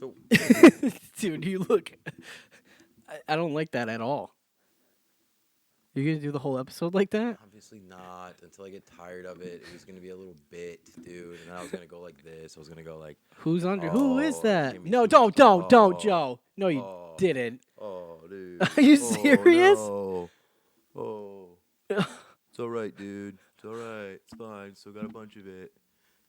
So, Dude, you look. I don't like that at all. You're gonna do the whole episode like that? obviously not until I get tired of it. It was gonna be a little bit, dude, and then I was gonna go like this. I was gonna go like, Who's under? Who is oh, that? Jimmy No, Sweet. don't, Oh, Joe. No, you oh, didn't. oh, dude. Are you Oh, serious? no. Oh, it's all right, dude. It's all right. It's fine. Still got a bunch of it.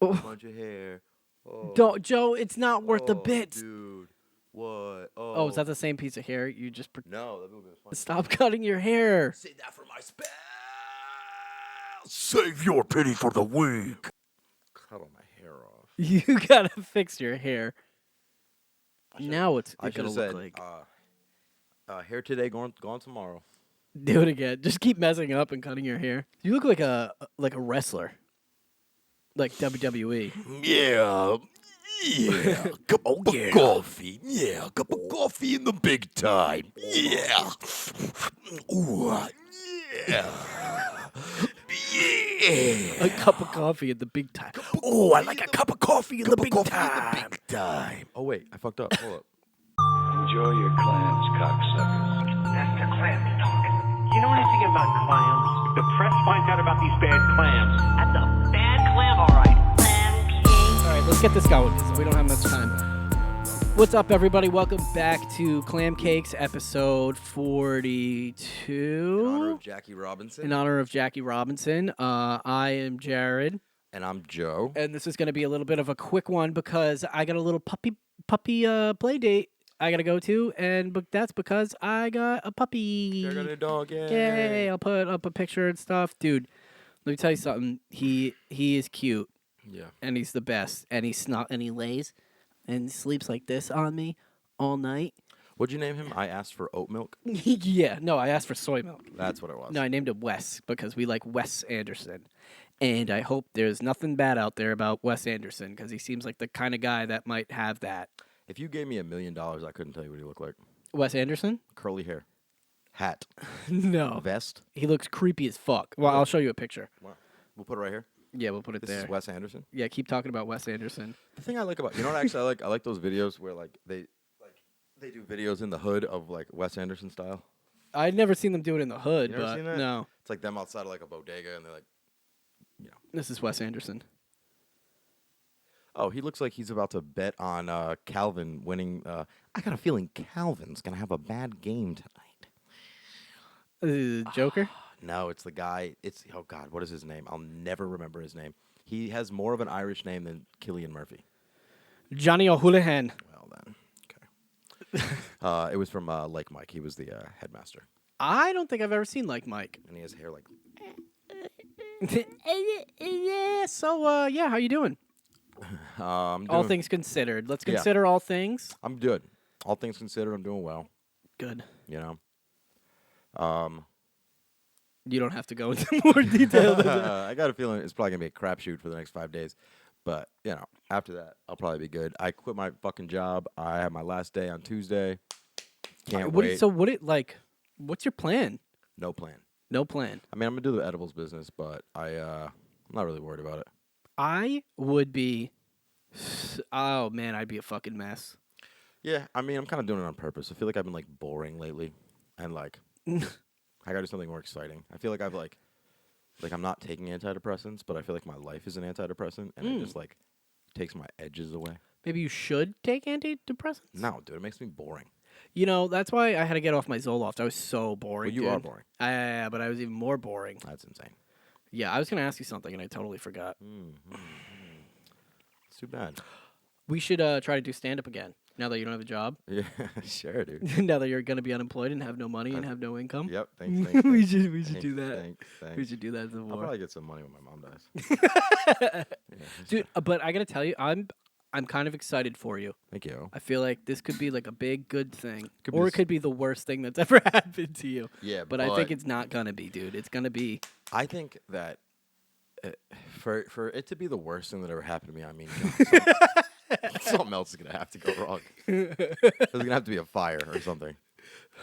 A bunch of hair. Oh, Don't, Joe. It's not worth the bits. dude. What? Oh, is that the same piece of hair you just? No, that would be fun. Stop cutting your hair. Save that for my spell. Save your pity for the weak. Cut all my hair off. You gotta fix your hair. Now it's I gonna should look have like. said, hair today, gone tomorrow. Do it again. Just keep messing up and cutting your hair. You look like a wrestler, like WWE. Yeah. Yeah, cup of coffee. Yeah, cup of coffee in the big time. Yeah. Ooh, yeah. Yeah. A cup of coffee at the big time. Oh, I like a cup of coffee in the big time. Oh, wait, I fucked up. Hold up. Enjoy your clams, cocksuckers. That's the clam talking. You know anything about clams? If the press finds out about these bad clams, that's a bad clam, all right. All right, let's get this going because we don't have much time. What's up, everybody? Welcome back to Clam Cakes, episode 42. In honor of Jackie Robinson. In honor of Jackie Robinson. I am Jared, And I'm Joe. and this is going to be a little bit of a quick one because I got a little puppy play date I got to go to, and that's because I got a puppy. I got a dog, Yay! I'll put up a picture and stuff, dude. Let me tell you something. He is cute. Yeah. And he's the best. And he lays and sleeps like this on me all night. What'd you name him? I asked for oat milk. Yeah, no, I asked for soy milk. That's what it was. No, I named him Wes because we like Wes Anderson. And I hope there's nothing bad out there about Wes Anderson because he seems like the kind of guy that might have that. If you gave me $1 million, I couldn't tell you what he looked like. Wes Anderson? Curly hair. Hat. No. Vest. He looks creepy as fuck. Well, I'll show you a picture. Wow. We'll put it right here. Yeah, we'll put it This there. is Wes Anderson. Yeah, keep talking about Wes Anderson. The thing I like about, you know what actually I like? I like those videos where they do videos in the hood of like Wes Anderson style. I'd never seen them do it in the hood, You never but seen that? no. It's like them outside of like a bodega and they're like, you know. This is Wes Anderson. Oh, he looks like he's about to bet on Calvin winning. I got a feeling Calvin's going to have a bad game tonight. Joker? No, it's the guy. Oh God, what is his name? I'll never remember his name. He has more of an Irish name than Cillian Murphy. Johnny O'Houlihan. Well then, okay. It was from Like Mike. He was the headmaster, I don't think I've ever seen like Mike. and he has hair like. Yeah. So, yeah, how you doing? All things considered. Let's Yeah. consider all things. I'm good. All things considered, I'm doing well. Good. You know. You don't have to go into more detail than that. I got a feeling it's probably gonna be a crapshoot for the next 5 days, but you know, after that, I'll probably be good. I quit my fucking job. I have my last day on Tuesday. Can't wait. What's your plan? No plan. No plan. I mean, I'm gonna do the edibles business, but I'm not really worried about it. I would be. Oh man, I'd be a fucking mess. Yeah, I mean, I'm kind of doing it on purpose. I feel like I've been like boring lately, and like I gotta do something more exciting. I feel like I've like I'm not taking antidepressants, but I feel like my life is an antidepressant, and it just like takes my edges away. Maybe you should take antidepressants. No, dude, it makes me boring. You know, that's why I had to get off my Zoloft. I was so boring. Well, you are boring. Yeah, but I was even more boring. That's insane. Yeah, I was gonna ask you something and I totally forgot. It's too bad. We should try to do stand up again. Now that you don't have a job. Yeah, sure, dude. Now that you're gonna be unemployed and have no money and have no income. Yep, thanks. we should do that. Thanks. We should do that some I'll more. probably get some money when my mom dies. Dude, but I gotta tell you, I'm kind of excited for you. Thank you. I feel like this could be like a big good thing, Could be or it s- could be the worst thing that's ever happened to you. Yeah, but I think it's not gonna be, dude. It's gonna be. I think that for it to be the worst thing that ever happened to me, I mean, something else is gonna have to go wrong. There's gonna have to be a fire or something.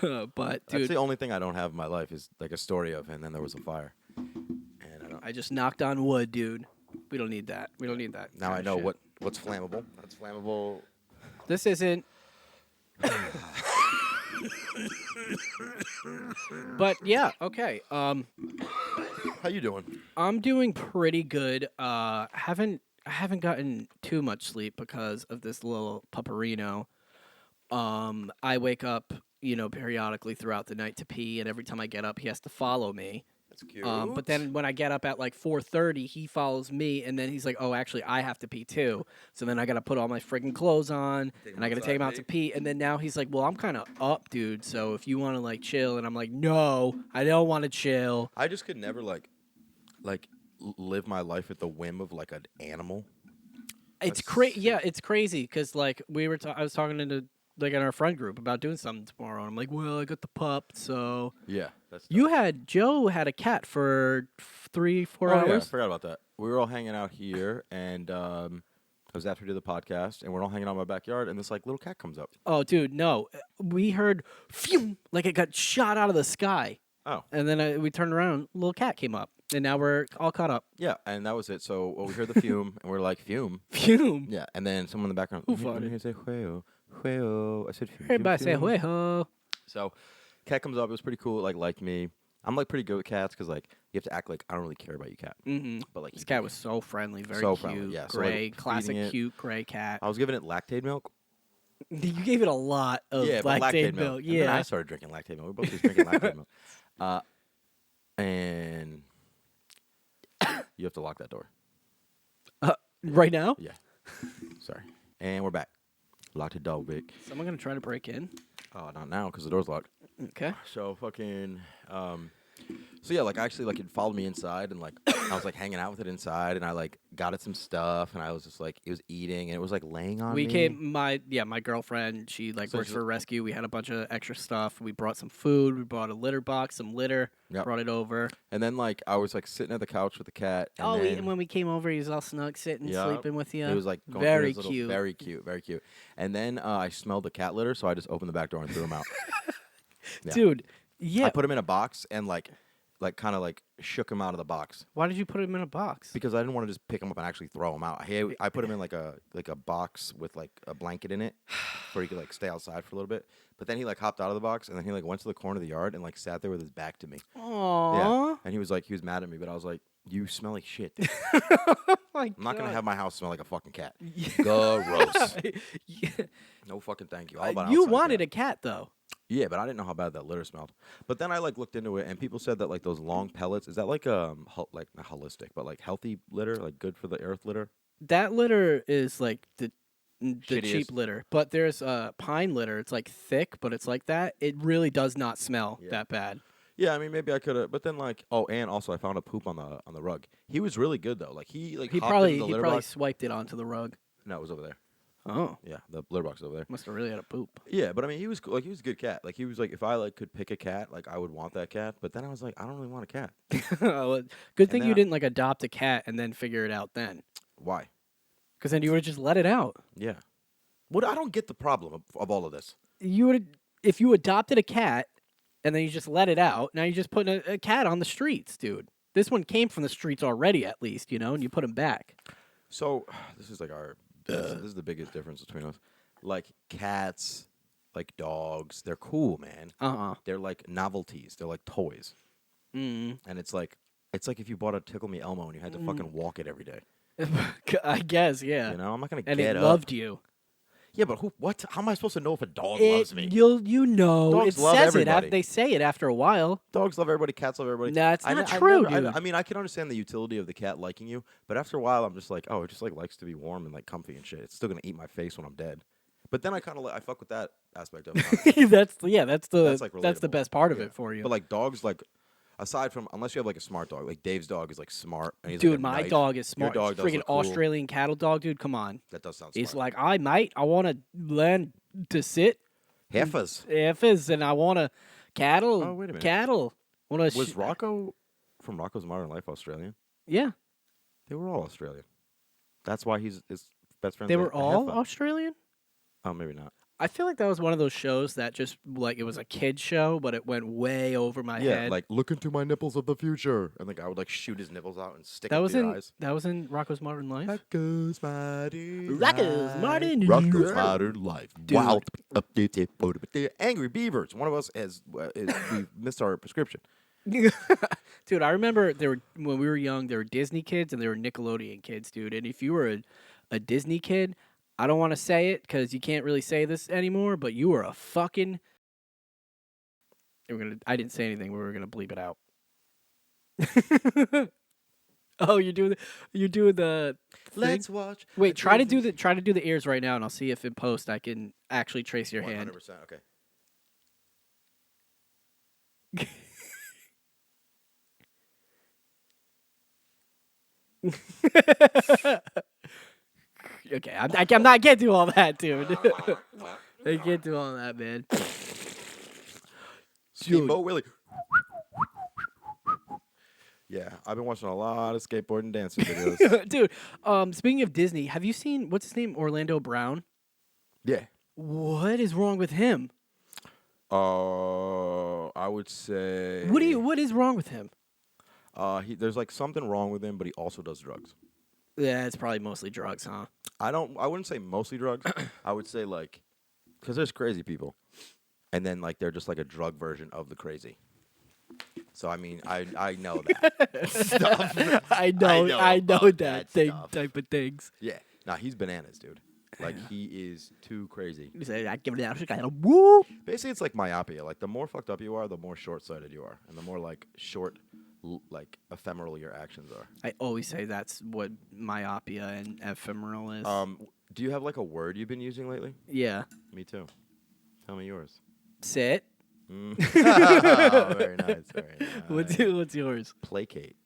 But That's dude, the only thing I don't have in my life is like a story of, and then there was a fire. And I just knocked on wood, dude. We don't need that. We don't need that. now kind I of know shit. what's flammable. That's flammable. This isn't. But yeah, okay. How you doing? I'm doing pretty good. I haven't gotten too much sleep because of this little pupperino. I wake up, periodically throughout the night to pee, and every time I get up, he has to follow me. That's cute. But then when I get up at like 4:30, he follows me, and then he's like, "Oh, actually, I have to pee too." So then I gotta put all my friggin' clothes on, and I gotta take him out to pee. And then now he's like, "Well, I'm kind of up, dude. So if you want to like chill," and I'm like, "No, I don't want to chill." I just could never live my life at the whim of like an animal. It's crazy. Yeah, it's crazy because like I was talking in our friend group about doing something tomorrow, and I'm like, "Well, I got the pup, so." Yeah, that's. Joe had a cat for 3-4 Yeah, I hours. forgot about that. We were all hanging out here, and it was after we did the podcast, and we're all hanging out in my backyard, and this like little cat comes up. Oh, dude, no. We heard phew, like it got shot out of the sky. Oh. And then we turned around, little cat came up, and now we're all caught up. Yeah, and that was it. So we heard the fume, and we're like, fume? Fume? Yeah, and then someone in the background, Who let me farted? say, hueo, hueo. I said, fume, Everybody say, fume. "Hueho." So cat comes up. It was pretty cool. It liked me. I'm like pretty good with cats because like you have to act like I don't really care about you, cat. Mm-hmm. But like This cat was so friendly, very So cute, friendly, yeah. So, like, gray, feeding classic it. cute gray cat. I was giving it lactate milk. You gave it a lot of But lactate milk. And then I Yeah. started drinking lactate milk. We both just drinking lactate milk. And you have to lock that door. Right now? Yeah. Sorry. And we're back. Locked the door, Vic. Someone gonna try to break in? Oh, not now because the door's locked. Okay. So fucking. So yeah, like actually, like it followed me inside, and like I was like hanging out with it inside, and I like got it some stuff, and I was just like it was eating, and it was like laying on We me. came, my girlfriend, she like So works she's- for rescue. We had a bunch of extra stuff. We brought some food. We brought a litter box, some litter. Yep. Brought it over. And then like I was like sitting at the couch with the cat. And then, when we came over, he was all snug, sitting, Yep. sleeping with you. It was like going very through his little- cute. very cute, very cute. And then I smelled the cat litter, so I just opened the back door and threw him out. Yeah. Dude, yeah. I put him in a box and like kind of like shook him out of the box Why did you put him in a box? because I didn't want to just pick him up and actually throw him out. I put him in like a box with like a blanket in it where he could like stay outside for a little bit. But then he like hopped out of the box and then he like went to the corner of the yard and like sat there with his back to me. Aww. Yeah. And he was mad at me, but I was like, "You smell like shit. I'm I'm not gonna have my house smell like a fucking cat. Yeah. Gross. No fucking thank you. All about You outside wanted cat. a cat, though. Yeah, but I didn't know how bad that litter smelled. But then I like looked into it, and people said that like those long pellets is that like like not holistic, but like healthy litter, like good for the earth litter. That litter is like the Shittiest. cheap litter, but there's pine litter. It's like thick, but it's like that. It really does not smell Yeah. that bad. Yeah, I mean maybe I could have, but then like and also I found a poop on the rug. He was really good though. Like he He hopped probably into the litter probably box. swiped it onto the rug. No, it was over there. Oh, Yeah, the litter box is over there. must have really had a poop. Yeah, but I mean he was like he was a good cat. Like he was like if I like could pick a cat, like I would want that cat. But then I was like I don't really want a cat. Well, good thing then you I- didn't like adopt a cat and then figure it out then, Why? because then you would have just let it out. Yeah. What I don't get the problem of all of this. You would, if you adopted a cat and then you just let it out. Now you're just putting a cat on the streets, dude. This one came from the streets already, at least, and you put him back. So this is like this is the biggest difference between us. Like cats, like dogs, they're cool, man. They're like novelties. They're like toys. Mm. And it's like if you bought a Tickle Me Elmo and you had to fucking walk it every day. I guess, yeah. You know, I'm not gonna And get it up. loved you. Yeah, but who? What? How am I supposed to know if a dog loves me? It Dogs love says everybody. it. They say it after a while. Dogs love everybody. Cats love everybody. Nah, it's I not ne- I true, never- dude. I mean, I can understand the utility of the cat liking you, but after a while, I'm just like, oh, it just like likes to be warm and like comfy and shit. It's still gonna eat my face when I'm dead. But then I kind of I fuck with that aspect of it. that's the That's, like, that's the relatable. best part of Yeah. it for you. But like dogs, like aside from unless you have like a smart dog, like Dave's dog is like smart. And he's dude, like a my knife. dog is smart. Your dog does Freaking look cool. Australian cattle dog, dude. Come on. That does sound smart. He's like, I want to learn to sit heifers. heifers, and I want to cattle. Oh, wait a minute. Cattle. Was Rocco from Rocco's Modern Life Australian? Yeah, They were all Australian. That's why he's his best friend. they were all heifer. Australian. Oh, maybe not. I feel like that was one of those shows that just like it was a kid show, but it went way over my Yeah, head. like look into my nipples of the future, and the guy would like shoot his nipples out and stick that them was to your in eyes. that was in Rocco's Modern Life. Rocco's Modern Rocco's Modern Rocco's Life. Modern Life. Dude. Wow. Angry Beavers. One of us we missed our prescription. Dude, I remember when we were young, there were Disney kids and there were Nickelodeon kids, dude. And if you were a Disney kid, I don't want to say it because you can't really say this anymore, but you were a fucking. I didn't say anything. We were gonna bleep it out. Oh, you're doing the. Let's thing? watch. Wait, try to do the ears right now, and I'll see if in post I can actually trace your 100%. hand. Okay, I can't do all that, dude. I can't do all that, man. Steamboat Willie. Yeah, I've been watching a lot of skateboard and dancing videos. Dude, speaking of Disney, have you seen what's his name? Orlando Brown? Yeah. What is wrong with him? I would say. What is wrong with him? There's like something wrong with him, but he also does drugs. Yeah, it's probably mostly drugs, huh? I wouldn't say mostly drugs. I would say like, because there's crazy people, and then like they're just like a drug version of the crazy. So I mean, I know that stuff. I know about that stuff. type of things. Yeah, nah, he's bananas, dude. Like he is too crazy. You say I give it out, kind of woo. Basically, it's like myopia. Like the more fucked up you are, the more short-sighted you are, and the more like like ephemeral your actions are. I always say that's what myopia and ephemeral is. Do you have like a word you've been using lately? Yeah. Me too. Tell me yours. Sit. Oh, very nice. Very nice. What's yours? Placate.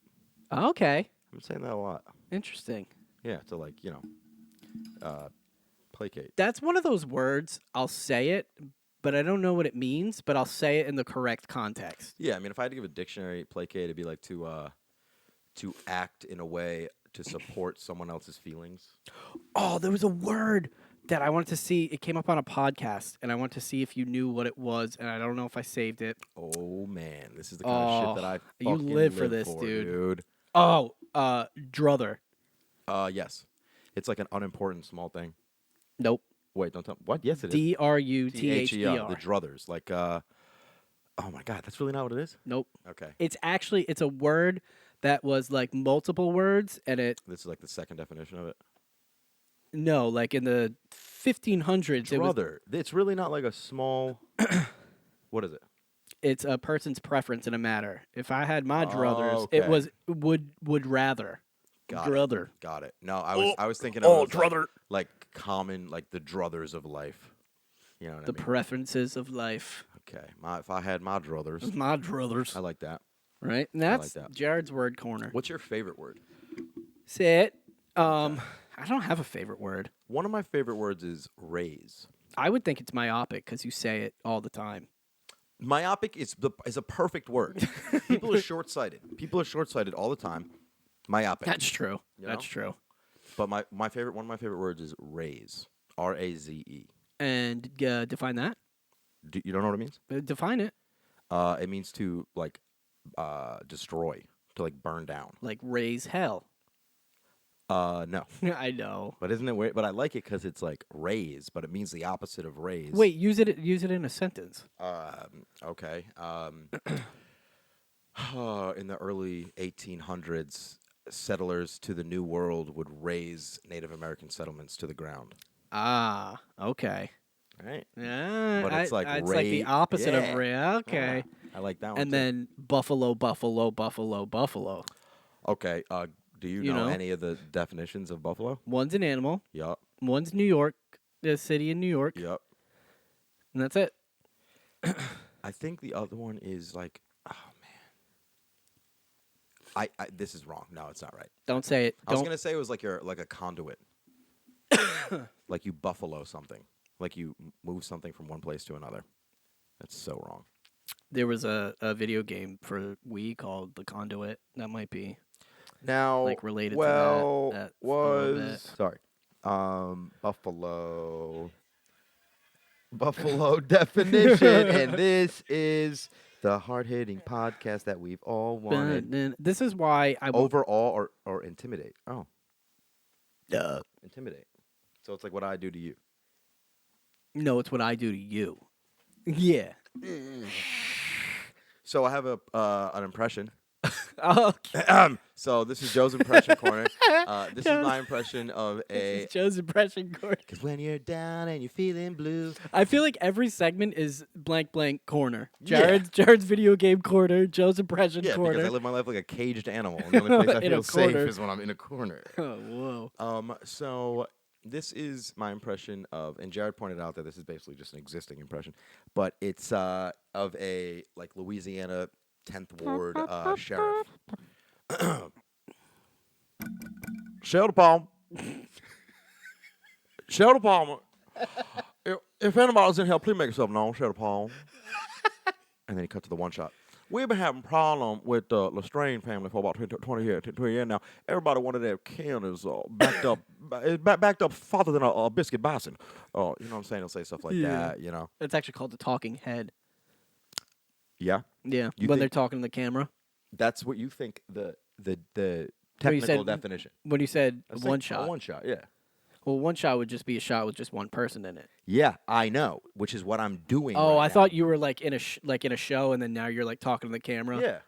Okay. I'm saying that a lot. Interesting. Yeah, to like, placate. That's one of those words, I'll say it, but I don't know what it means, but I'll say it in the correct context. Yeah, I mean, if I had to give a dictionary, placate, it'd be like to act in a way to support someone else's feelings. Oh, there was a word that I wanted to see. It came up on a podcast, and I wanted to see if you knew what it was, and I don't know if I saved it. Oh, man. This is the kind of shit that I you fucking live for this, dude. Oh, Druther. Yes. It's like an unimportant small thing. Nope. Wait, don't tell. What? Yes, it is. Druther. The Druthers. Like, oh my God, that's really not what it is? Nope. Okay. It's a word that was like multiple words, and it. This is like the second definition of it. No, like in the 1500s. Druther. It's really not like a small. What is it? It's a person's preference in a matter. If I had my druthers, it okay. was would rather. Druther. Got it. No, I was thinking of druther. Like common, like the druthers of life. You know what The I mean? preferences of life. Okay. If I had my druthers, My druthers. I like that. Right? And that's that. Jared's word corner. What's your favorite word? Sit. I don't have a favorite word. One of my favorite words is raise. I would think it's myopic because you say it all the time. Myopic is a perfect word. People are short-sighted. People are short-sighted all the time. Myopic. That's true. You That's know? true. But one of my favorite words is raze. R-A-Z-E. And define that. You don't know what it means? Define it. It means to like destroy, to like burn down. Like raise hell. No. I know. But isn't it weird? But I like it because it's like raise, but it means the opposite of raise. Wait, use it in a sentence. Okay. In the early 1800s, settlers to the New World would raise Native American settlements to the ground. Ah, okay. Right? Yeah, But it's like it's like the opposite yeah. of Ray. Okay. I like that one. And too. then buffalo. Okay. Do you know any of the definitions of buffalo? One's an animal. Yup. One's New York, the city in New York, Yup. and that's it. I think the other one is like, oh man. This is wrong. No, it's not right. Don't say it. I was Don't. gonna say it was like a conduit. Like you buffalo something. Like you move something from one place to another. That's so wrong. There was a video game for Wii called The Conduit. That might be Now, like related well, to that a little bit. sorry, buffalo. Buffalo definition, and this is the hard-hitting podcast that we've all wanted. This is why I Overall or intimidate. Oh. Intimidate. So it's like what I do to you. No, it's what I do to you. Yeah. So I have an impression. Okay. So this is Joe's impression corner. This is my impression of This a. is Joe's impression corner. Because when you're down and you're feeling blue. I feel like every segment is blank blank corner. Yeah. Jared's video game corner. Joe's impression Yeah, corner. because I live my life like a caged animal. And the only place I In a feel safe corner. is when I'm in a corner. Oh, whoa. So this is my impression of, and Jared pointed out that this is basically just an existing impression, but it's of a like Louisiana 10th Ward sheriff. Shelter Palmer. Shelter Palmer. If anybody's in here, please make yourself known, Shelter Palmer. And then he cut to the one shot. We've been having a problem with the Lestrange family for about 20 years now. Everybody wanted their kin is backed up farther than a biscuit bison. You know what I'm saying? He'll say stuff like that, you know. It's actually called the talking head. Yeah? Yeah. You When think- they're talking to the camera. That's what you think the When you technical said- definition. When you said I was one thinking, shot. One shot, yeah. Well, one shot would just be a shot with just one person in it. Yeah, I know, which is what I'm doing. Oh, right I now. thought you were like in a show, and then now you're like talking to the camera. Yeah.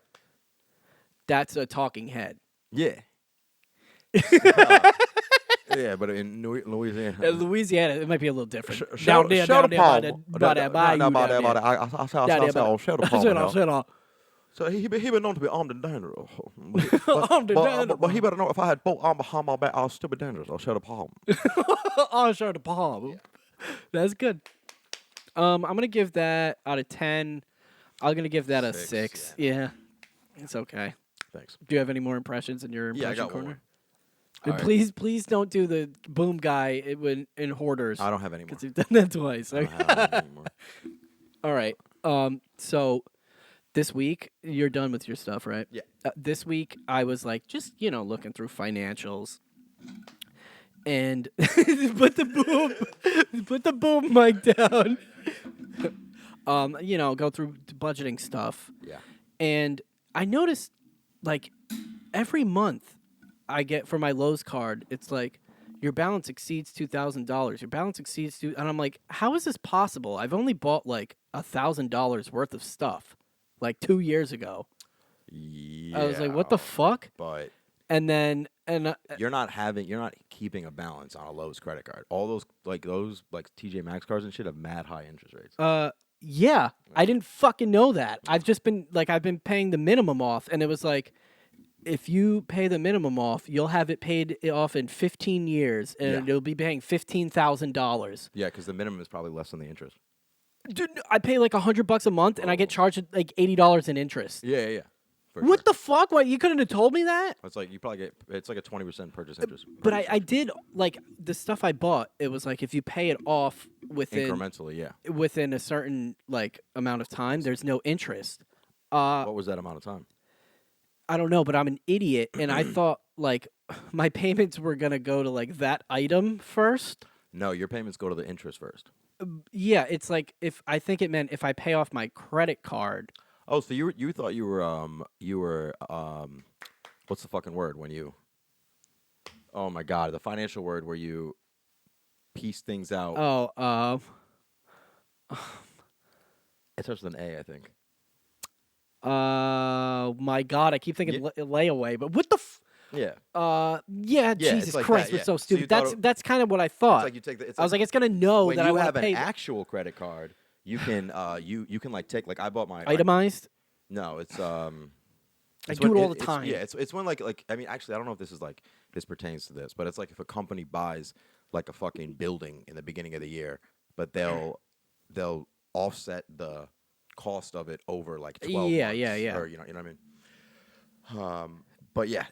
That's a talking head. Yeah. Yeah, but in Louisiana. Louisiana, it might be a little different. Shelter Palmer. by the bayou down there. I said, Down there, Shelter I Palmer. said, So he been known to be armed and dangerous. Armed and dangerous. But he better know if I had both arm behind my back, I was still be dangerous. I'll Shelter Palmer. oh, sure, the palm. That's good. I'm gonna give that out of 10. I'm gonna give that a 6, 6. Yeah, it's okay. Thanks. Do you have any more impressions in your Yeah, I impression got one corner? more. And All right. please don't do the boom guy in Hoarders. I don't have any more. Because you've done that twice. I don't have any more. All right. So this week you're done with your stuff, right? Yeah. This week I was like just looking through financials, and put the boom mic down. Go through budgeting stuff, Yeah. and I noticed like every month I get for my Lowe's card, it's like your balance exceeds $2,000. Your balance exceeds and I'm like, how is this possible? I've only bought like $1,000 worth of stuff like 2 years ago. Yeah. I was like, what the fuck? But And then you're not keeping a balance on a Lowe's credit card. All those TJ Maxx cards and shit have mad high interest rates. yeah, I didn't fucking know that. I've been paying the minimum off, and it was like, if you pay the minimum off, you'll have it paid off in 15 years, and Yeah. you'll be paying $15,000. Yeah, because the minimum is probably less than the interest. Dude, I pay like $100 a month, and I get charged like $80 in interest. Yeah. For What sure. the fuck? What, you couldn't have told me that? It's like you probably it's like a 20% purchase interest. But I did like the stuff I bought. It was like if you pay it off within incrementally, yeah. within a certain like amount of time, there's no interest. What was that amount of time? I don't know, but I'm an idiot, and I thought like my payments were gonna go to like that item first. No, your payments go to the interest first. Yeah, it's like if I think it meant if I pay off my credit card. Oh, so you thought you were what's the fucking word when you? Oh my god, the financial word where you piece things out. Oh, It starts with an A, I think. my God, I keep thinking layaway, but what the? Yeah. Yeah, Jesus it's like Christ, that, we're yeah. so So you stupid. thought That's kind of what I thought. It's like you take the. I was like, it's gonna know when that I you want have to an pay actual credit card, you can you can like take like I bought my itemized. No, it's I it's do when it all the time. Yeah, it's when like I mean actually I don't know if this is like this pertains to this, but it's like if a company buys like a fucking building in the beginning of the year, but they'll offset the cost of it over like 12 Yeah, months, yeah. or you know what I mean. But yeah,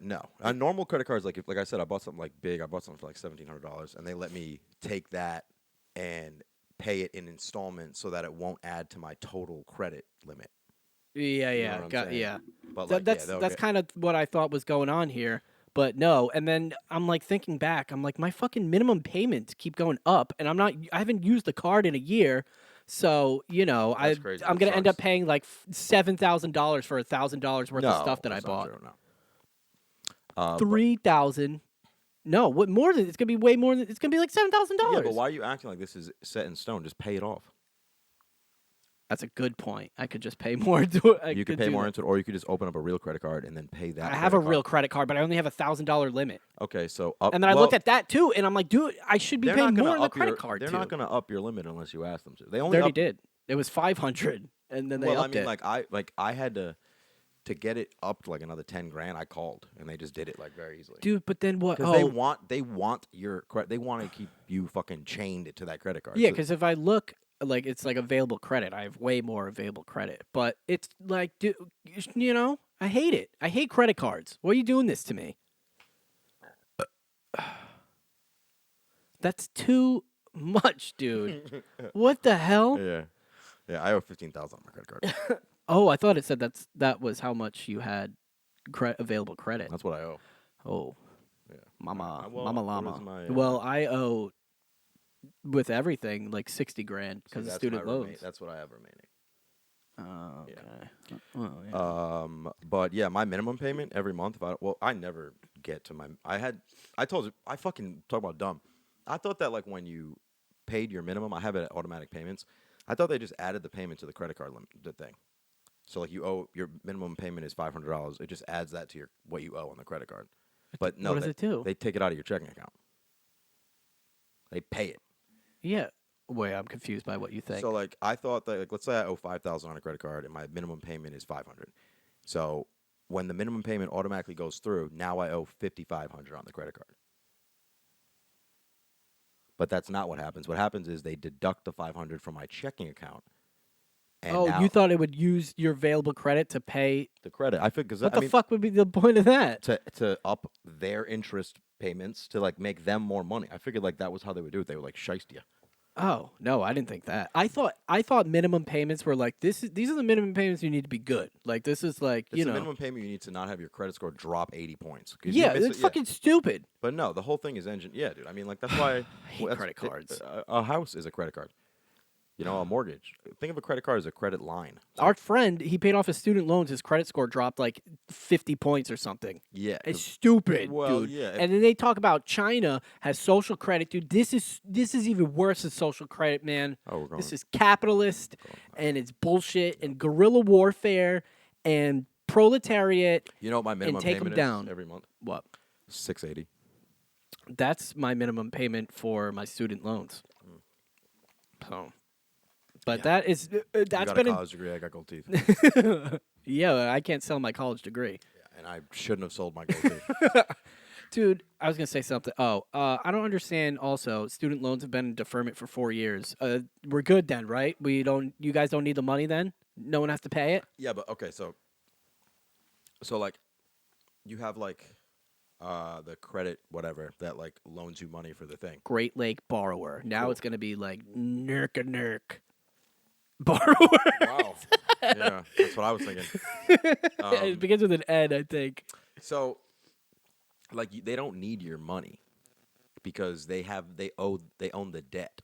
no. On normal credit cards, like I said, I bought something like big. I bought something for like $1,700, and they let me take that and pay it in installments so that it won't add to my total credit limit. Yeah, You know what I'm saying? yeah. But That's they'll that's get- kind of what I thought was going on here. But no, and then I'm like thinking back, I'm like my fucking minimum payments keep going up, and I haven't used the card in a year, so That's crazy. I'm That gonna end up sucks. paying like $7,000 for $1,000 worth of stuff that I that's not bought. true, no. 3,000. No, what more than it's gonna be way more than it's gonna be like $7,000. Yeah, but why are you acting like this is set in stone? Just pay it off. That's a good point. I could just pay more into it. You could pay more into it, or you could just open up a real credit card and then pay that. I have a credit real card. credit card, but I only have $1,000 limit. Okay, so up. And then I looked at that too, and I'm like, dude, I should be they're paying not gonna more on the up credit your- card They're too. not going to up your limit unless you ask them to. They They only already up, did. It was 500, and then they well, upped I mean, it. like I had to get it up to like another 10 grand. I called and they just did it like very easily. Dude, but then what? Because Oh, they want your credit. They want to keep you fucking chained to that credit card. yeah, So- because if I look, like it's like available credit. I have way more available credit, but it's like, dude, I hate it. I hate credit cards. Why are you doing this to me? That's too much, dude. What the hell? yeah, I owe 15,000 on my credit card. Oh, I thought it said that was how much you had available credit. That's what I owe. Oh, Yeah. mama, well, mama what llama. is my, Well, I owe with everything like 60 grand See, because of that's student my loans. That's what I have remaining. Oh, okay. Yeah. Well, yeah. But yeah, my minimum payment every month. I never get to my. I told you. I fucking talk about dumb. I thought that like when you paid your minimum, I have it at automatic payments. I thought they just added the payment to the credit card limit, the thing. So like you owe your minimum payment is $500. It just adds that to your what you owe on the credit card. But no, what does it do? They take it out of your checking account. They pay it. Yeah. Wait, I'm confused by what you think. So like I thought that like let's say I owe 5,000 on a credit card and my minimum payment is 500. So when the minimum payment automatically goes through, now I owe 5,500 on the credit card. But that's not what happens. What happens is they deduct the 500 from my checking account. And oh, now you thought it would use your available credit to pay? the credit. I figured What I the mean, fuck would be the point of that? to up their interest payments to like make them more money. I figured like that was how they would do it. They would like shiest you. Oh no, I didn't think that. I thought minimum payments were like these are the minimum payments you need to be good. Like this is like It's the minimum payment you need to not have your credit score drop 80 points. If you Yeah, miss it's it- fucking stupid. But no, the whole thing is engine. Yeah, dude. I mean, like that's why I hate that's- credit cards. A house is a credit card. A mortgage. Think of a credit card as a credit line. So, Our friend, he paid off his student loans. His credit score dropped like 50 points or something. yeah, It's stupid, well, dude. yeah, And then they talk about China has social credit, dude. This is even worse than social credit, man. oh, we're going. This is capitalist, and it's bullshit, and guerrilla warfare, and proletariat. You know what my minimum take 'em payment down. is every month? What? $680. That's my minimum payment for my student loans. So, but that is You that's got been a a, college degree. I got gold teeth. yeah. I can't sell my college degree. And I shouldn't have sold my gold teeth. Dude, I was gonna say something. Oh, I don't understand. Also, student loans have been in deferment for 4 years. We're good then, right? You guys don't need the money then. No one has to pay it. Yeah, but okay, so like you have like the credit whatever that like loans you money for the thing. Great Lake borrower. Now Cool. it's gonna be like nerk borrower. Wow. Yeah, that's what I was thinking. It begins with an N, I think. So like they don't need your money because they own the debt.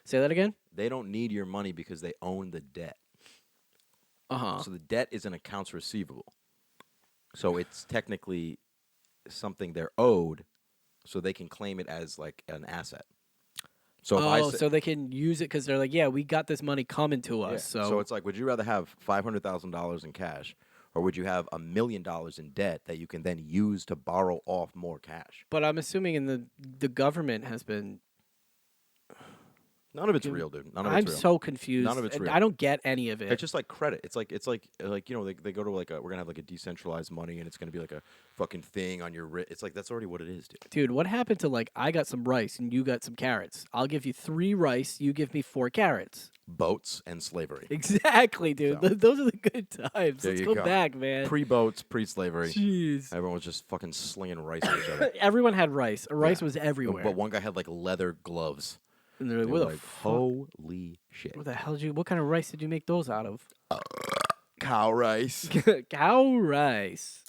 Say that again. They don't need your money because they own the debt. Uh-huh. So the debt is an accounts receivable. So it's technically something they're owed, so they can claim it as like an asset. So if I So they can use it because they're like, yeah, we got this money coming to us. yeah. So, So it's like, would you rather have $500,000 in cash, or would you have $1 million in debt that you can then use to borrow off more cash? but I'm assuming in the government has been. None of it's real, dude. None of it's I'm real. so confused. None of it's and real. I don't get any of it. It's just like credit. It's like they go to like we're gonna have like a decentralized money and it's gonna be like a fucking thing on your wrist. It's like that's already what it is, dude. Dude, what happened to like I got some rice and you got some carrots? I'll give you 3 rice, you give me 4 carrots. Boats and slavery. Exactly, dude. So- Those are the good times. There Let's you go go. back, man. Pre-boats, pre-slavery. Jeez. Everyone was just fucking slinging rice at each other. Everyone had rice. Rice Yeah. was everywhere. But one guy had like leather gloves. and they're like, They what were the like, fuck? holy shit. What the hell did you? What kind of rice did you make those out of? Cow rice. Cow rice.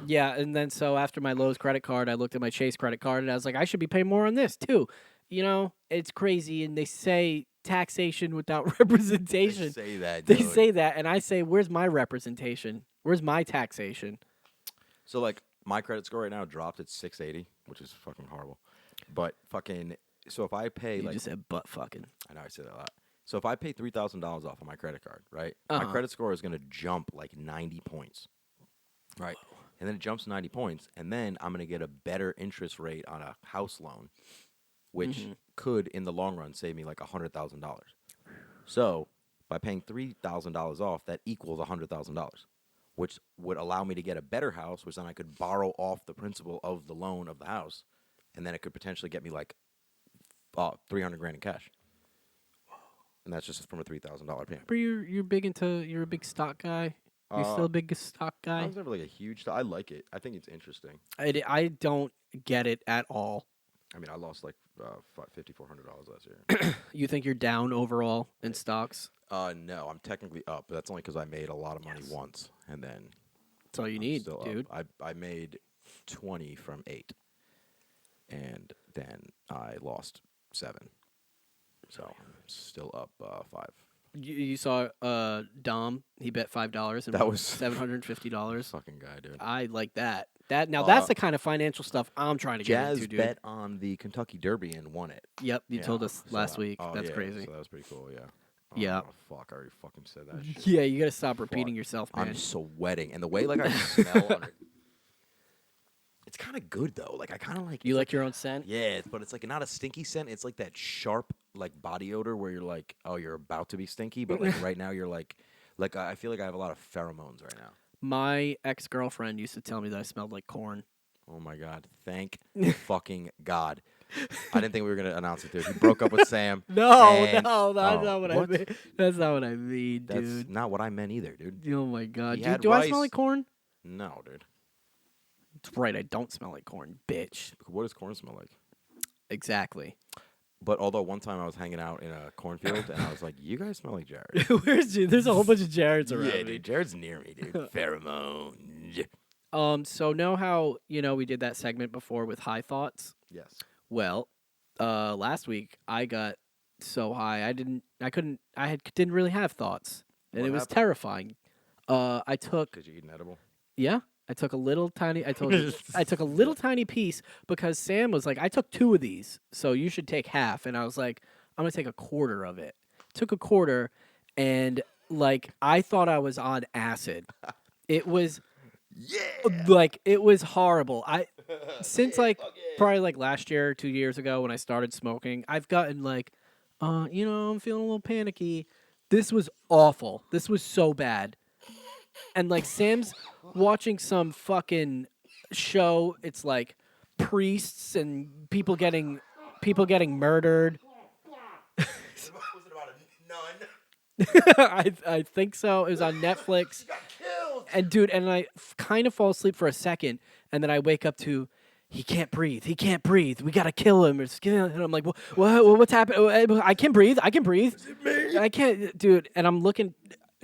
Yeah, and then so after my Lowe's credit card, I looked at my Chase credit card, and I was like, I should be paying more on this too. You know, it's crazy, and they say taxation without representation. They say that. They dude. say that, and I say, where's my representation? Where's my taxation? So like my credit score right now dropped at 680, which is fucking horrible. But fucking so if I pay You like just said butt fucking. I know I say that a lot. So if I pay $3,000 off on my credit card, right? My Uh-huh. credit score is gonna jump like 90 points, right? And then it jumps 90 points, and then I'm gonna get a better interest rate on a house loan, which could in the long run save me like $100,000. So by paying $3,000 off, that equals $100,000, which would allow me to get a better house, which then I could borrow off the principal of the loan of the house, and then it could potentially get me like 300 grand in cash. And that's just from a $3,000 payment. But you're a big stock guy. You're still a big stock I guy. was never like a huge. I like it. I think it's interesting. I don't get it at all. I mean, I lost like $5,400 last year. You think you're down overall in stocks? No, I'm technically up, but that's only because I made a lot of money once, and then That's all you I'm need, still dude. Up. I made 20 from 8, and then I lost 7, so I'm still up 5. You saw Dom. He bet $5 and That won was $750. Fucking guy, dude. I like that. That's the kind of financial stuff I'm trying to get Jazz into, dude. bet on the Kentucky Derby and won it. Yep, you Yeah, told us so last that- week. oh, That's yeah, crazy. So that was pretty cool. Yeah. Yeah. Oh, fuck! I already fucking said that shit. Yeah, you gotta stop repeating Fuck. yourself, man. I'm sweating, and the way like I smell, it's kind of good though. Like I kind of like. You like your own scent? Yeah, but it's like not a stinky scent. It's like that sharp like body odor where you're like, oh, you're about to be stinky, but like right now you're like I feel like I have a lot of pheromones right now. My ex-girlfriend used to tell me that I smelled like corn. Oh my god! Thank fucking god. I didn't think we were gonna announce it, dude. He broke up with Sam. No, and- no, that's Oh, not what I what? mean. That's not what I mean, That's dude. not what I meant either, dude. Oh my god, He dude, had do I smell rice. like corn? No, dude. That's right, I don't smell like corn, bitch. What does corn smell like? Exactly. But although one time I was hanging out in a cornfield and I was like, "You guys smell like Jared." Where's you? There's a whole bunch of Jareds around Yeah, me. dude. Jared's near me, dude. Pheromones. So know how we did that segment before with high thoughts? Yes. Well, last week I got so high I didn't really have thoughts, and What it was happened? terrifying. I took Could you eat an edible? I took a little tiny. I told you I took a little tiny piece because Sam was like, I took 2 of these, so you should take half, and I was like, I'm gonna take a quarter of it. Took a quarter, and like I thought I was on acid. It was. Yeah. Like it was horrible. Since like probably like last year or 2 years ago when I started smoking, I've gotten like, I'm feeling a little panicky. This was awful. This was so bad. And like Sam's watching some fucking show. It's like priests and people getting murdered. Was it about a nun? I think so. It was on Netflix. And dude, and I kind of fall asleep for a second, and then I wake up to, he can't breathe. He can't breathe. We gotta kill him. And I'm like, what's happening? I can breathe. I can breathe. I can't, dude. And I'm looking.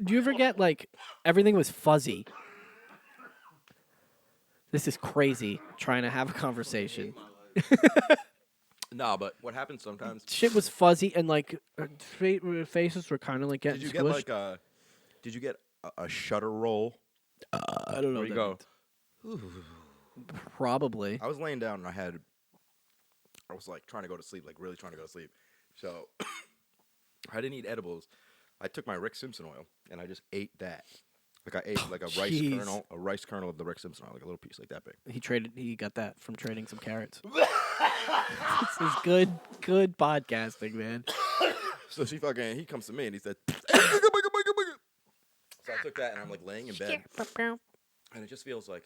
Do you ever get like everything was fuzzy? This is crazy. Trying to have a conversation. No, but what happens sometimes? Shit was fuzzy, and like faces were kind of like getting Did you get squished. like a? Did you get a shutter roll? I don't know. Where you what go? that means. Probably. I was laying down and I was like trying to go to sleep, like really trying to go to sleep. So I didn't eat edibles. I took my Rick Simpson oil and I just ate that. Like I ate like a jeez. rice kernel of the Rick Simpson oil, like a little piece like that big. He got that from trading some carrots. This is good podcasting, man. So he comes to me and he said, so I took that and I'm like laying in bed and it just feels like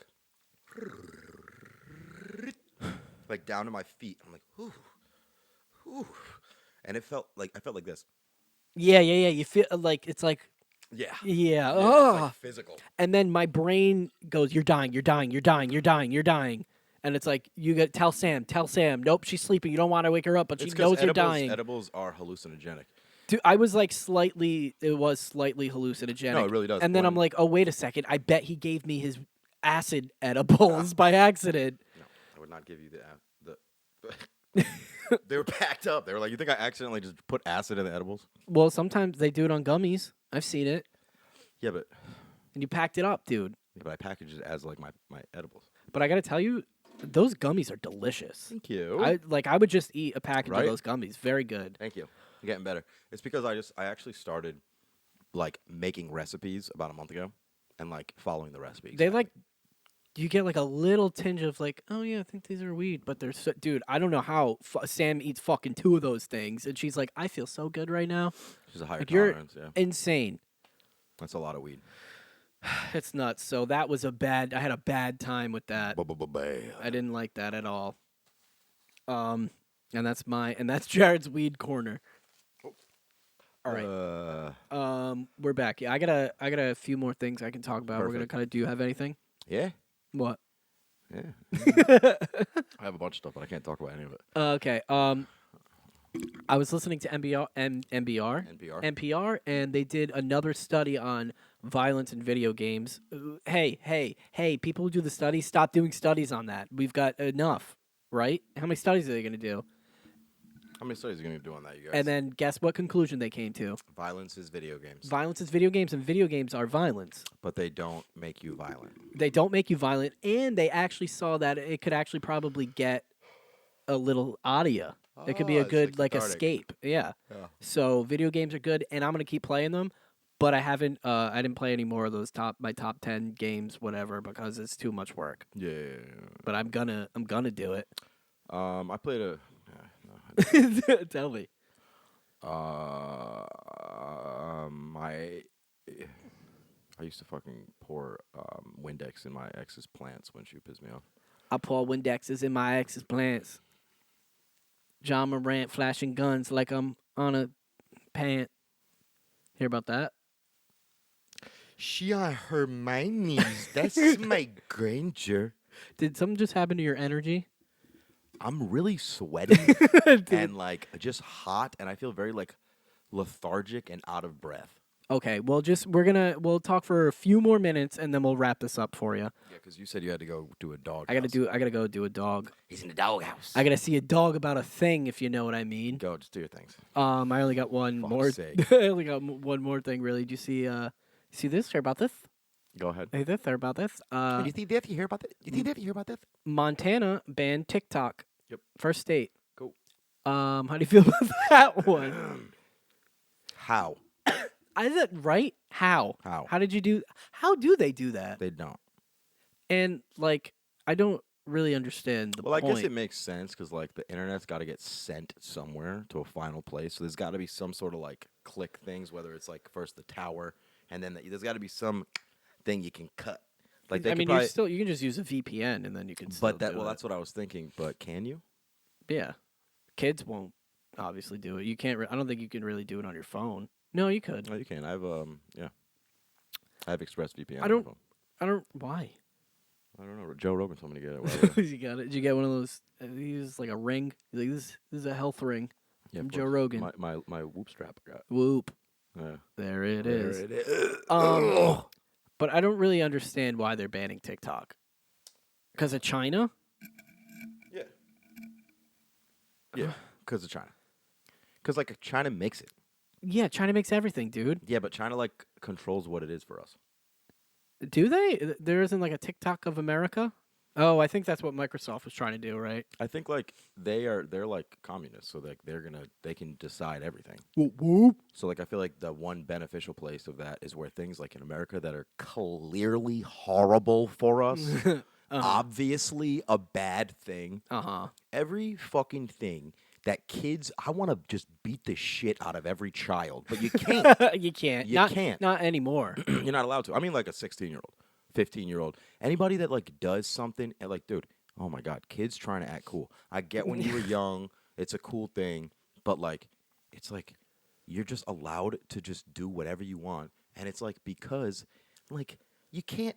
down to my feet. I'm like, whew. And I felt like this. Yeah. You feel like it's like Yeah. yeah. It's Oh. like physical. And then my brain goes, "You're dying. You're dying. You're dying. You're dying. You're dying." And it's like you got tell Sam. Nope, she's sleeping. You don't want to wake her up, but she It's 'cause knows you're dying. Edibles are hallucinogenic. Dude, I was like slightly hallucinogenic. No, it really does. And then I'm When- like, oh wait a second. I bet he gave me his acid edibles by accident. No, I would not give you the. They were packed up. They were like, you think I accidentally just put acid in the edibles? Well, sometimes they do it on gummies. I've seen it. Yeah, but And you packed it up, dude. I package it as like my edibles. But I got to tell you, those gummies are delicious. Thank you. I would just eat a package Right? of those gummies. Very good. Thank you. I'm getting better. It's because I actually started like making recipes about a month ago and like following the recipes. They like, you get like a little tinge of like, oh yeah, I think these are weed, but they're so, dude. I don't know how Sam eats fucking 2 of those things, and she's like, I feel so good right now. She's a higher Like, you're tolerance. Yeah, insane. that's a lot of weed. It's nuts. So that was I had a bad time with that. Bam. I didn't like that at all. And that's Jared's weed corner. All right. We're back. Yeah, I got a few more things I can talk about. We're gonna Perfect. kind of. Do you have anything? Yeah. What? Yeah. I have a bunch of stuff, but I can't talk about any of it. Okay. I was listening to NPR, and they did another study on violence in video games. Hey! People who do the studies, stop doing studies on that. We've got enough, right? How many studies are they gonna do? How many studies are you going to do on that, you guys? And then guess what conclusion they came to? Violence is video games. Violence is video games, and video games are violence. But they don't make you violent. They don't make you violent, and they actually saw that it could actually probably get a little audio. It could be a it's good like like cathartic. escape. Yeah. Yeah. So video games are good, and I'm gonna keep playing them. But I haven't. I didn't play any more of those my top 10 games, whatever, because it's too much work. Yeah. But I'm gonna do it. I played a. Tell me. I used to fucking pour Windex in my ex's plants when she pissed me off. I pour Windexes in my ex's plants. John Morant flashing guns like I'm on a pant. Hear about that? She on her my knees. That's my Granger. Did something just happen to your energy? I'm really sweaty and like just hot, and I feel very like lethargic and out of breath. Okay, well, we'll talk for a few more minutes and then we'll wrap this up for you. Yeah, because you said you had to go do a dog. I gotta go do a dog. He's in the doghouse. I gotta see a dog about a thing, if you know what I mean. Go, just do your things. I only got one Fuck's more. sake. I only got one more thing. Really, do you see this? Hear about this? Go ahead. Hey, this? Hear about this? you see that? You hear about that? You see that? You hear about that? Montana banned TikTok. Yep. First state. Cool. How do you feel about that one? How? Is it right? How? How? How did you do? How do they do that? They don't. And like, I don't really understand the Well, point. I guess it makes sense because like the internet's got to get sent somewhere to a final place. So there's got to be some sort of like click things, whether it's like first the tower, and then there's got to be some thing you can cut. Like they I could mean, probably, you can just use a VPN and then you can. Still but do it. that's what I was thinking. But can you? Yeah, kids won't obviously do it. You can't. I don't think you can really do it on your phone. No, you could. Oh, you can. I have yeah. I have ExpressVPN. I don't. Why? I don't know. Joe Rogan told me to get it. Whatever. You got it. Did you get one of those? He uses like a ring. He's like, this is a health ring Yeah, from of Joe course. Rogan. My whoop strap I got. Whoop. Yeah. There it There is. it is. But I don't really understand why they're banning TikTok. Because of China? Yeah. Yeah. Because of China. Because like China makes it. Yeah, China makes everything, dude. Yeah, but China like controls what it is for us. Do they? There isn't like a TikTok of America? Oh, I think that's what Microsoft was trying to do, right? I think like they're like communists, so like they can decide everything. Whoop, whoop. So like I feel like the one beneficial place of that is where things like in America that are clearly horrible for us, obviously a bad thing. Uh-huh. Every fucking thing that kids, I want to just beat the shit out of every child, but you can't. You can't. You can't. Not anymore. You're not allowed to. I mean, like a 16-year-old, 15-year-old, anybody that like does something and like, dude, oh my God, kids trying to act cool. I get when you were young, it's a cool thing, but like, it's like you're just allowed to just do whatever you want, and it's like because like you can't.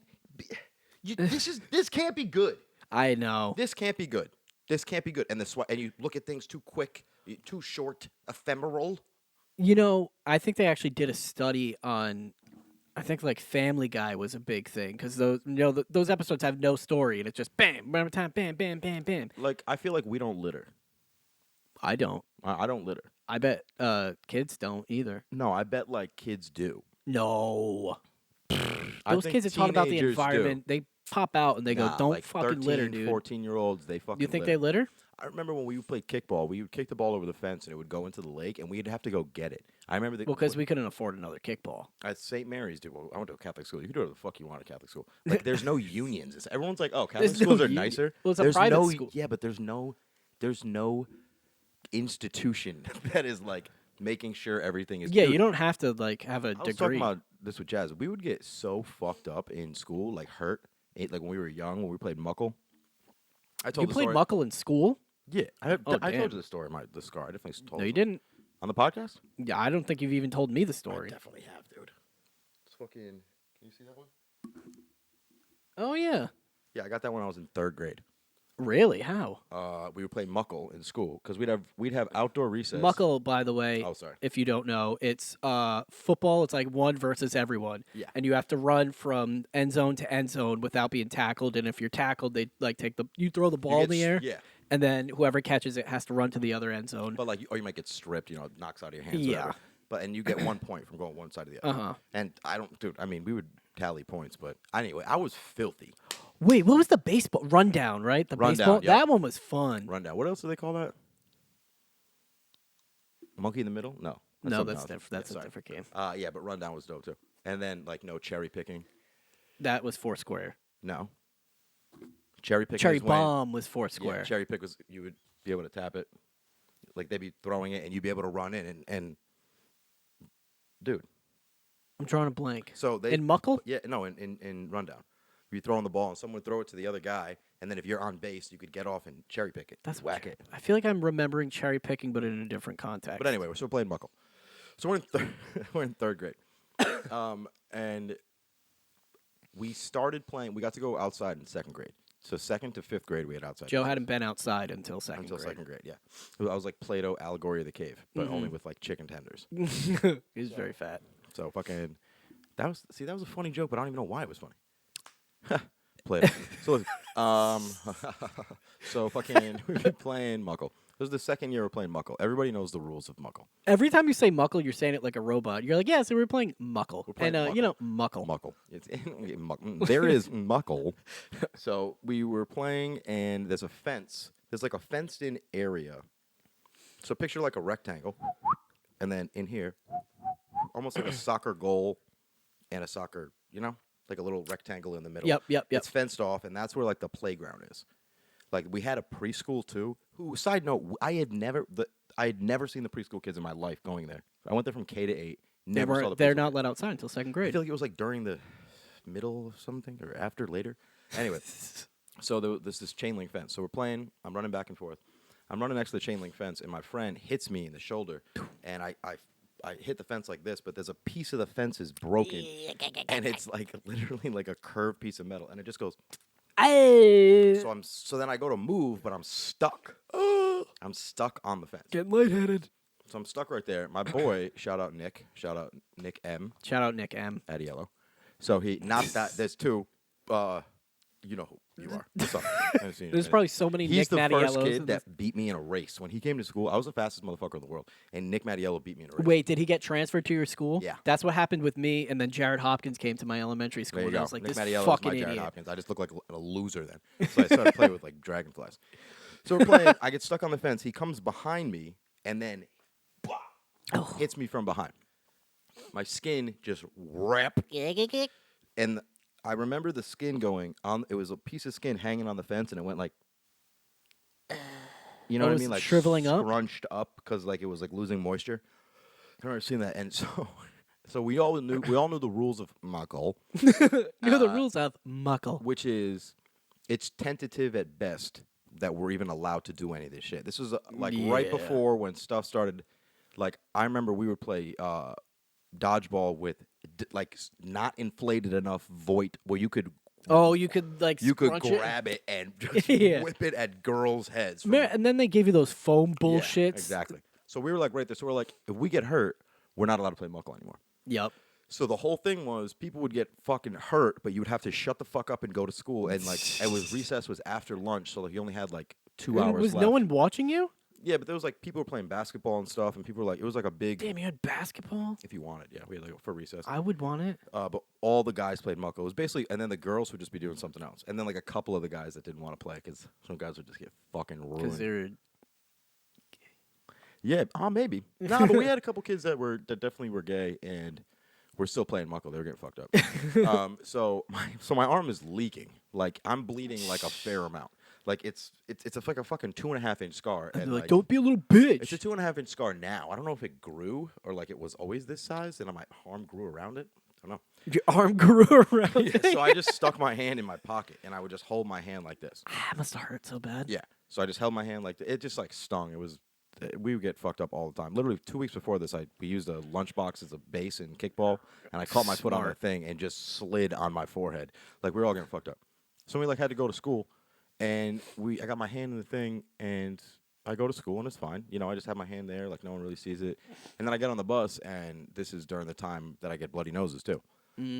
This can't be good. I know. This can't be good. This can't be good. And and you look at things too quick, too short, ephemeral. You know, I think they actually did a study on I think like Family Guy was a big thing because those episodes have no story and it's just bam, bam, time, bam, bam, bam, bam. Like I feel like we don't litter. I don't. I don't litter. I bet kids don't either. No, I bet like kids do. No. I Those think kids are taught about the teenagers environment. They pop out and they go, Nah, "Don't like fucking 13, litter, dude." 14-year-olds, they fucking You think litter. they litter? I remember when we would play kickball, we would kick the ball over the fence and it would go into the lake and we'd have to go get it. I remember Well, because we couldn't afford another kickball. at St. Mary's, dude. Well, I went to a Catholic school. You can do whatever the fuck you want at Catholic school. Like, there's no unions. Everyone's like, oh, Catholic There's no schools are union. nicer. Well, it's a there's private no, school. Yeah, but there's no institution that is like making sure everything is. Yeah, Dude, you don't have to like have a I was talking degree. about this with Jazz. We would get so fucked up in school, like hurt, like when we were young, when we played Muckle. I told You the played story. Muckle in school? Yeah, I Oh, told damn. you the story. The scar. I definitely told. No, you it. didn't. On the podcast. Yeah, I don't think you've even told me the I story. definitely have, dude. It's fucking. Can you see that one? Oh yeah. Yeah, I got that when I was in 3rd grade. Really? How? We would play Muckle in school because we'd have outdoor recess. Muckle, by the way, Oh, sorry. if you don't know, it's football. It's like one versus everyone. Yeah. And you have to run from end zone to end zone without being tackled. And if you're tackled, they like you throw the ball in the air. Yeah, And then whoever catches it has to run to the other end zone. but like, or you might get stripped. You know, it knocks out of your hands. Yeah. Whatever. But and you get 1 point from going one side to the other. Uh-huh. And I don't, dude. I mean, we would tally points, but anyway, I was filthy. Wait, what was the baseball rundown? Right, the Rundown, baseball. yeah. That one was fun. Rundown. What else do they call that? Monkey in the middle? No. No, something that's else. different. That's Yeah, a sorry. different game. Yeah, but rundown was dope too. And then like no cherry picking. That was Foursquare. No. Cherry picking. Cherry is when- bomb was Yeah, Foursquare. cherry pick was you would be able to tap it, like they'd be throwing it, and you'd be able to run in and dude. I'm drawing a blank. So they In Muckle? yeah, no, in rundown, you throw on the ball and someone would throw it to the other guy, and then if you're on base, you could get off and cherry pick it. That's whack it. I feel like I'm remembering cherry picking, but in a different context. But anyway, we're still playing Muckle. So we're in 3rd grade, and we started playing. We got to go outside in 2nd grade. So 2nd to 5th grade, we had outside. Joe games. hadn't been outside until second Until grade. 2nd grade, yeah. I was like Play-Doh Allegory of the Cave, but only with like chicken tenders. He was very fat. So fucking, that was a funny joke, but I don't even know why it was funny. Play-Doh. So listen, so fucking, we've been playing Muckle. This is the 2nd year we're playing Muckle. Everybody knows the rules of Muckle. Every time you say Muckle, you're saying it like a robot. You're like, yeah, so we're playing Muckle. We're playing and, you know, Muckle. Muckle. It's there is Muckle. So we were playing, and there's a fence. There's like a fenced-in area. So picture like a rectangle, and then in here, almost like a soccer goal and a soccer, you know, like a little rectangle in the middle. Yep. It's fenced off, and that's where like the playground is. Like we had a preschool too. Who? Side note: I had never seen the preschool kids in my life going there. I went there from K to 8. Never saw the. They're preschool not kids. let outside until second I grade. feel like it was like during the middle of something or after later. Anyway, so there's this chain link fence. So we're playing. I'm running back and forth. I'm running next to the chain link fence, and my friend hits me in the shoulder, and I hit the fence like this, but there's a piece of the fence is broken, and it's like literally like a curved piece of metal, and it just goes. So then I go to move, but I'm stuck. I'm stuck on the fence. Getting lightheaded. So I'm stuck right there. My boy, shout out Nick M. Shout out Nick M. At Yellow. So he not that. There's two. You know who you are. What's up? I haven't seen you in a There's minute. probably so many He's Nick the first Mattiellos kid in this- that beat me in a race. When he came to school, I was the fastest motherfucker in the world, and Nick Mattiello beat me in a race. Wait, did he get transferred to your school? Yeah. That's what happened with me, and then Jared Hopkins came to my elementary school, There you and go. I was like, Nick this Mattiello is fucking my idiot. Jared Hopkins. I just look like a loser then. So I started playing with like dragonflies. So we're playing. I get stuck on the fence. He comes behind me and then hits me from behind. My skin just rip. And I remember the skin going on. It was a piece of skin hanging on the fence, and it went like, you know Oh, what I was mean, it like shriveling up? scrunched up because like it was like losing moisture. I remember seeing that, and so we all knew the rules of Muckle, You know the rules of Muckle. which is it's tentative at best that we're even allowed to do any of this shit. This was like right Yeah. before when stuff started. Like I remember we would play dodgeball with not inflated enough void where you could Oh, you could like grab scrunch it and just Yeah. whip it at girls' heads. from- And then they gave you those foam Yeah, bullshits. exactly. So we were like right there. So we're like, if we get hurt, we're not allowed to play Muckle anymore. Yep. So the whole thing was people would get fucking hurt, but you would have to shut the fuck up and go to school. And like recess was after lunch, so like you only had like 2 hours Was left. no one watching you? Yeah, but there was like people were playing basketball and stuff, and people were like, it was like a big. Damn, you had basketball? If you wanted, yeah, we had like for recess. I would want it. But all the guys played mucko. It was basically, and then the girls would just be doing something else, and then like a couple of the guys that didn't want to play because some guys would just get fucking Because ruined. they're... Yeah, maybe. Nah, but we had a couple kids that definitely were gay, and we're still playing mucko. They were getting fucked up. So my arm is leaking. Like I'm bleeding like a fair amount. Like it's like a fucking 2.5 inch scar. And And they're like, don't be a little bitch. It's a 2.5 inch scar now. I don't know if it grew or like it was always this size, and my arm grew around it. I don't know. Your arm grew around Yeah, it. so I just stuck my hand in my pocket, and I would just hold my hand like this. It must have hurt so bad. Yeah. So I just held my hand like it just like stung. It was we would get fucked up all the time. Literally 2 weeks before this, we used a lunchbox as a base in kickball, and I caught my foot on the thing and just slid on my forehead. Like we were all getting fucked up. So we like had to go to school, and I got my hand in the thing, and I go to school and it's fine. You know, I just have my hand there, like no one really sees it. And then I get on the bus, and this is during the time that I get bloody noses too.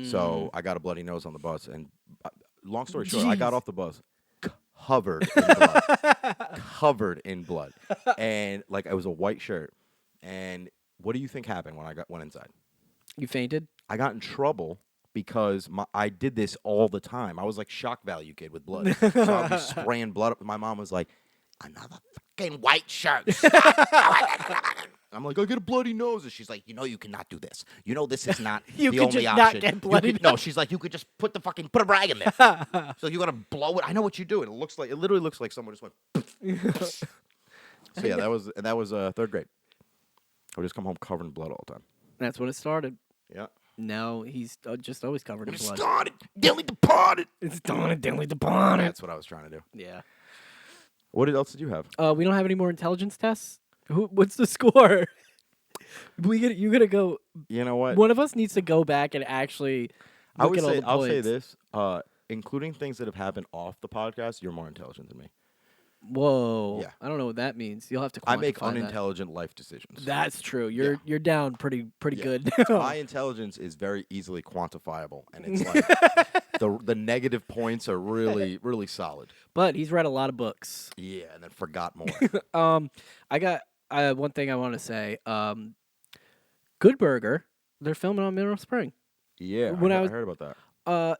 So I got a bloody nose on the bus, and long story short, I got off the bus covered in blood, covered in blood, and like it was a white shirt. And what do you think happened when I went inside? You fainted? I got in trouble because I did this all the time. I was like shock value kid with blood, so I would be spraying blood up. My mom was like, "Another fucking white shirt." I'm like, I get a bloody nose. And she's like, you know, you cannot do this. You know, this is not You the could only just option. not get bloody No, she's like, you could just put a rag in there. So you got to blow it. I know what you do. It literally looks like someone just went. So yeah, that was third grade. I would just come home covered in blood all the time. That's when it started. Yeah. Now he's just always covered in It blood. started, dilly departed. It's started, dilly departed. That's what I was trying to do. Yeah. What else did you have? We don't have any more intelligence tests. What's the score? You gotta go. You know what? One of us needs to go back and actually look at all the points. I'll say this, including things that have happened off the podcast, you're more intelligent than me. Whoa. Yeah. I don't know what that means. You'll have to. I make quantify that. unintelligent life decisions. That's true. You're down pretty Yeah. good. My intelligence is very easily quantifiable, and it's like the negative points are really really solid. But he's read a lot of books. Yeah, and then forgot more. I got one thing I want to say. Good Burger. They're filming on Mineral Spring. Yeah, I heard about that.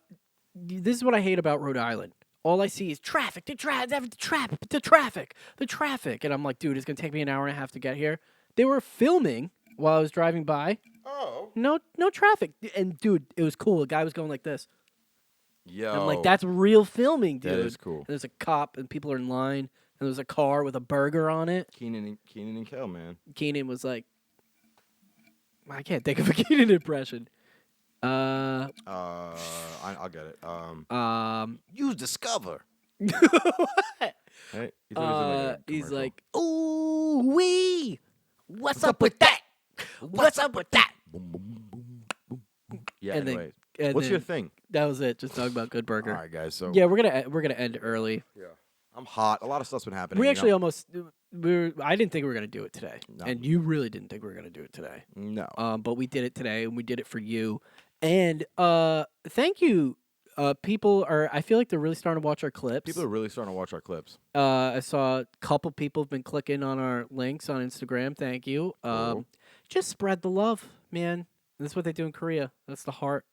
This is what I hate about Rhode Island. All I see is traffic, the traffic. And I'm like, dude, it's going to take me an hour and a half to get here. They were filming while I was driving by. Oh. No traffic. And, dude, it was cool. A guy was going like this. Yo. And I'm like, that's real filming, dude. That is cool. And there's a cop and people are in line. And there's a car with a burger on it. Keenan and Kel, man. Keenan was like, I can't think of a Keenan impression. I'll get it. Use Discover. What? Right? He's like, ooh wee, what's up with that? What's up with that? Boom, boom, boom, boom, boom. Yeah. And then- Anyways, and what's your then- thing? That was it. Just talking about Good Burger. All right, guys. So Yeah, we're gonna end early. yeah, I'm hot. A lot of stuff's been happening. We you actually know? almost. I didn't think we were gonna do it today, No. and you really didn't think we were gonna do it today. No. But we did it today, and we did it for you. And thank you. People are. I feel like they're really starting to watch our clips. People are really starting to watch our clips. I saw a couple people have been clicking on our links on Instagram. Thank you. Cool. Just spread the love, man. That's what they do in Korea. That's the heart.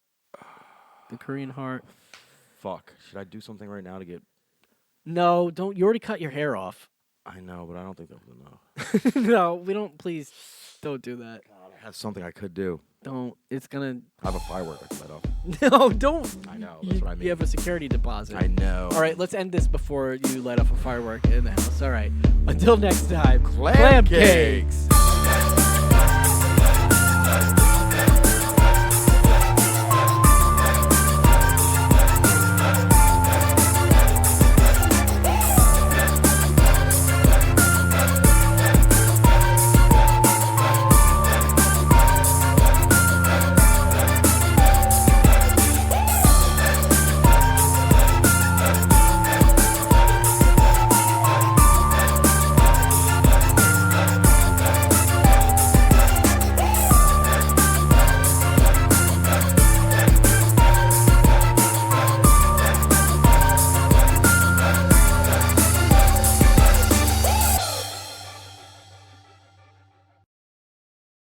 The Korean heart. Fuck. Should I do something right now to get? No, don't. You already cut your hair off. I know, but I don't think that was enough. No, we don't. Please, don't do that. I have something I could do. Don't. It's gonna. I have a firework I can light off. No, don't. I know. That's what I mean. You have a security deposit. I know. All right, let's end this before you light off a firework in the house. All right. Until next time. Clam cakes.